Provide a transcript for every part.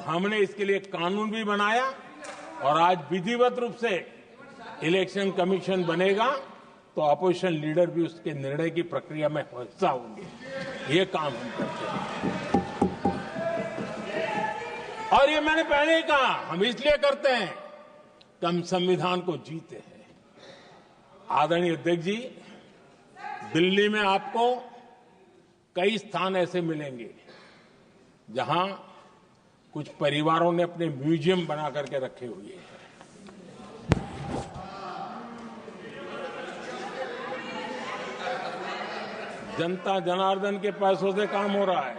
हमने इसके लिए कानून भी बनाया और आज विधिवत रूप से इलेक्शन कमीशन बनेगा तो अपोजिशन लीडर भी उसके निर्णय की प्रक्रिया में हिस्सा होंगे। ये काम हम करते हैं और ये मैंने पहले ही कहा, हम इसलिए करते हैं कि हम संविधान को जीते हैं। आदरणीय अध्यक्ष जी, दिल्ली में आपको कई स्थान ऐसे मिलेंगे जहां कुछ परिवारों ने अपने म्यूजियम बना करके रखे हुए हैं। जनता जनार्दन के पैसों से काम हो रहा है।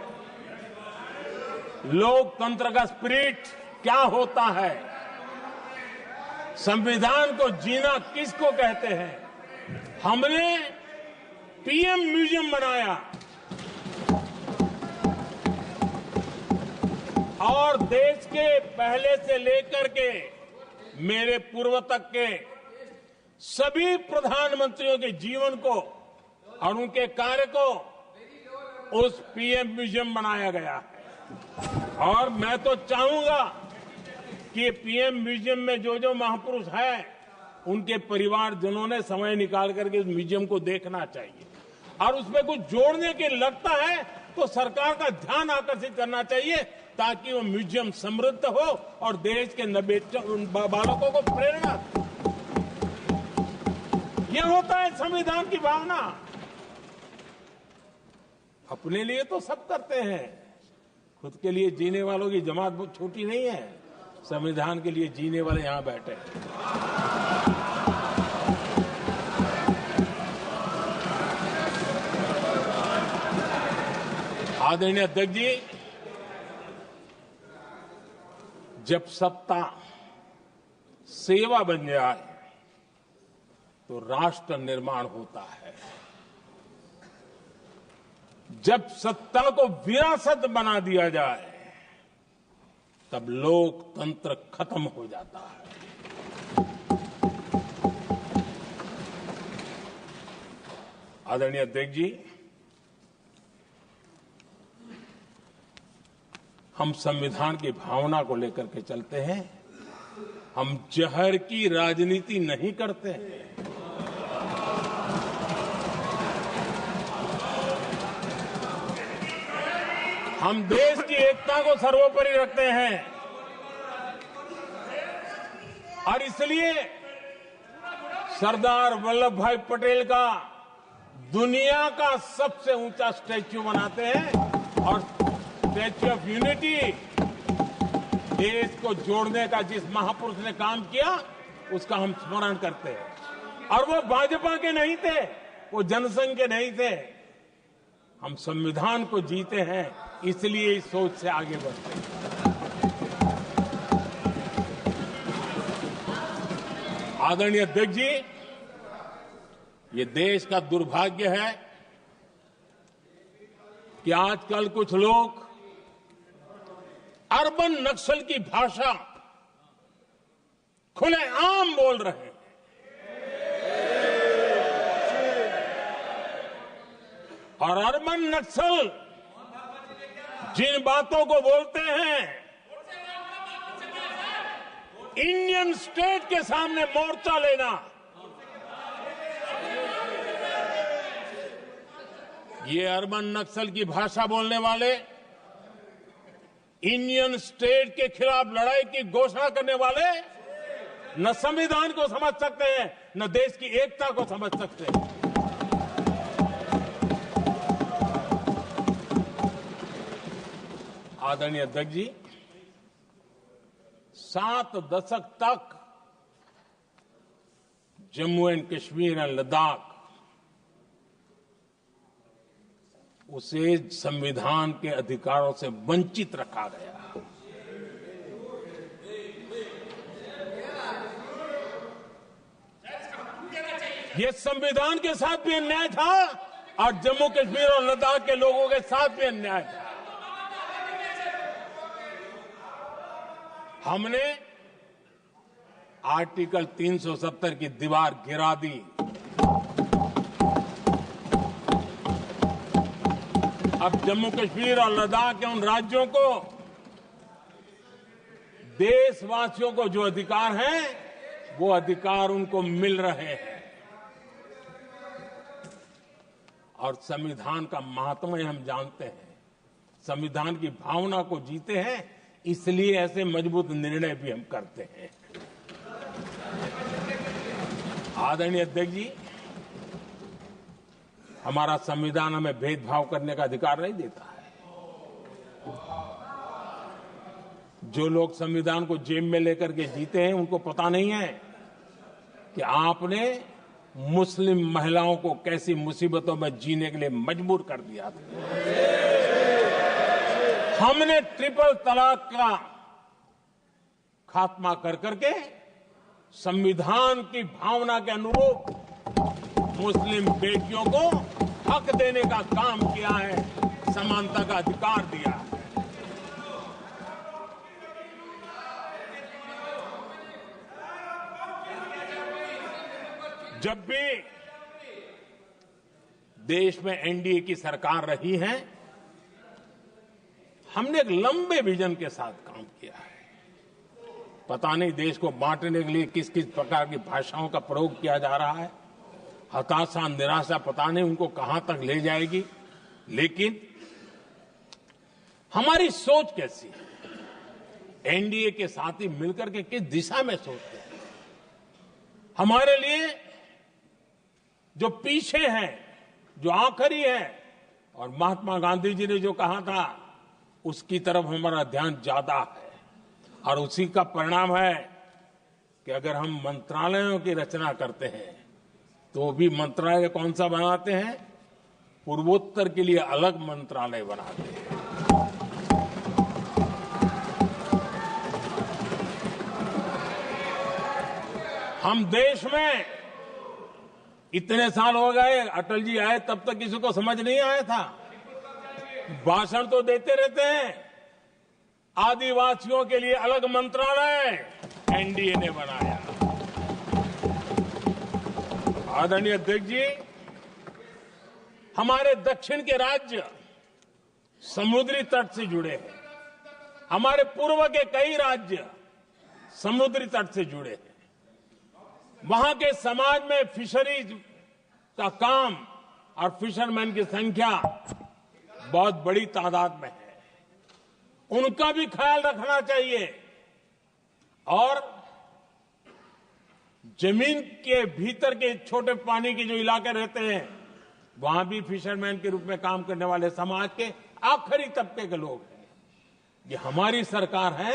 लोकतंत्र का स्पिरिट क्या होता है, संविधान को जीना किसको कहते हैं, हमने पीएम म्यूजियम बनाया और देश के पहले से लेकर के मेरे पूर्व तक के सभी प्रधानमंत्रियों के जीवन को और उनके कार्य को उस पीएम म्यूजियम बनाया गया है। और मैं तो चाहूंगा कि पीएम म्यूजियम में जो जो महापुरुष हैं उनके परिवारजनों ने समय निकाल करके उस म्यूजियम को देखना चाहिए और उसमें कुछ जोड़ने के लगता है तो सरकार का ध्यान आकर्षित करना चाहिए ताकि वो म्यूजियम समृद्ध हो और देश के बालकों को प्रेरणा दे। ये होता है संविधान की भावना। अपने लिए तो सब करते हैं, खुद के लिए जीने वालों की जमात बहुत छोटी नहीं है। संविधान के लिए जीने वाले यहां बैठे हैं। आदरणीय अध्यक्ष जी, जब सत्ता सेवा बन जाए तो राष्ट्र निर्माण होता है। जब सत्ता को विरासत बना दिया जाए तब लोकतंत्र खत्म हो जाता है। आदरणीय अध्यक्ष जी, हम संविधान की भावना को लेकर के चलते हैं। हम जहर की राजनीति नहीं करते हैं। हम देश की एकता को सर्वोपरि रखते हैं और इसलिए सरदार वल्लभ भाई पटेल का दुनिया का सबसे ऊंचा स्टैच्यू बनाते हैं और स्टैच्यू ऑफ यूनिटी देश को जोड़ने का जिस महापुरुष ने काम किया उसका हम स्मरण करते हैं। और वो भाजपा के नहीं थे, वो जनसंघ के नहीं थे। हम संविधान को जीते हैं, इसलिए इस सोच से आगे बढ़ते हैं। आदरणीय अध्यक्ष जी, ये देश का दुर्भाग्य है कि आजकल कुछ लोग अर्बन नक्सल की भाषा खुलेआम बोल रहे हैं और अर्बन नक्सल जिन बातों को बोलते हैं इंडियन स्टेट के सामने मोर्चा लेना, ये अर्बन नक्सल की भाषा बोलने वाले इंडियन स्टेट के खिलाफ लड़ाई की घोषणा करने वाले न संविधान को समझ सकते हैं न देश की एकता को समझ सकते हैं। आदरणीय अध्यक्ष जी, 7 दशक तक जम्मू एंड कश्मीर और लद्दाख उसे संविधान के अधिकारों से वंचित रखा गया। ये संविधान के साथ भी अन्याय था और जम्मू कश्मीर और लद्दाख के लोगों के साथ भी अन्याय था। हमने आर्टिकल 370 की दीवार गिरा दी। अब जम्मू कश्मीर और लद्दाख के उन राज्यों को देशवासियों को जो अधिकार हैं, वो अधिकार उनको मिल रहे हैं। और संविधान का महात्म्य हम जानते हैं, संविधान की भावना को जीते हैं, इसलिए ऐसे मजबूत निर्णय भी हम करते हैं। आदरणीय अध्यक्ष जी, हमारा संविधान हमें भेदभाव करने का अधिकार नहीं देता है। जो लोग संविधान को जेब में लेकर के जीते हैं, उनको पता नहीं है कि आपने मुस्लिम महिलाओं को कैसी मुसीबतों में जीने के लिए मजबूर कर दिया था। हमने ट्रिपल तलाक का खात्मा कर करके संविधान की भावना के अनुरूप मुस्लिम बेटियों को हक देने का काम किया है, समानता का अधिकार दिया है। जब भी देश में एनडीए की सरकार रही है, हमने एक लंबे विजन के साथ काम किया है। पता नहीं देश को बांटने के लिए किस किस प्रकार की भाषाओं का प्रयोग किया जा रहा है। हताशा, निराशा पता नहीं उनको कहां तक ले जाएगी, लेकिन हमारी सोच कैसी है, एनडीए के साथी मिलकर के किस दिशा में सोचते हैं। हमारे लिए जो पीछे है, जो आखिरी है, और महात्मा गांधी जी ने जो कहा था, उसकी तरफ हमारा ध्यान ज्यादा है। और उसी का परिणाम है कि अगर हम मंत्रालयों की रचना करते हैं, तो भी मंत्रालय कौन सा बनाते हैं? पूर्वोत्तर के लिए अलग मंत्रालय बनाते हैं। हम देश में इतने साल हो गए, अटल जी आए तब तक किसी को समझ नहीं आया था। भाषण तो देते रहते हैं। आदिवासियों के लिए अलग मंत्रालय एनडीए ने बनाया। आदरणीय अध्यक्ष जी, हमारे दक्षिण के राज्य समुद्री तट से जुड़े हैं। हमारे पूर्व के कई राज्य समुद्री तट से जुड़े हैं। वहां के समाज में फिशरीज का काम और फिशरमैन की संख्या बहुत बड़ी तादाद में है। उनका भी ख्याल रखना चाहिए। और जमीन के भीतर के छोटे पानी के जो इलाके रहते हैं, वहां भी फिशरमैन के रूप में काम करने वाले समाज के आखिरी तबके के लोग हैं। ये हमारी सरकार है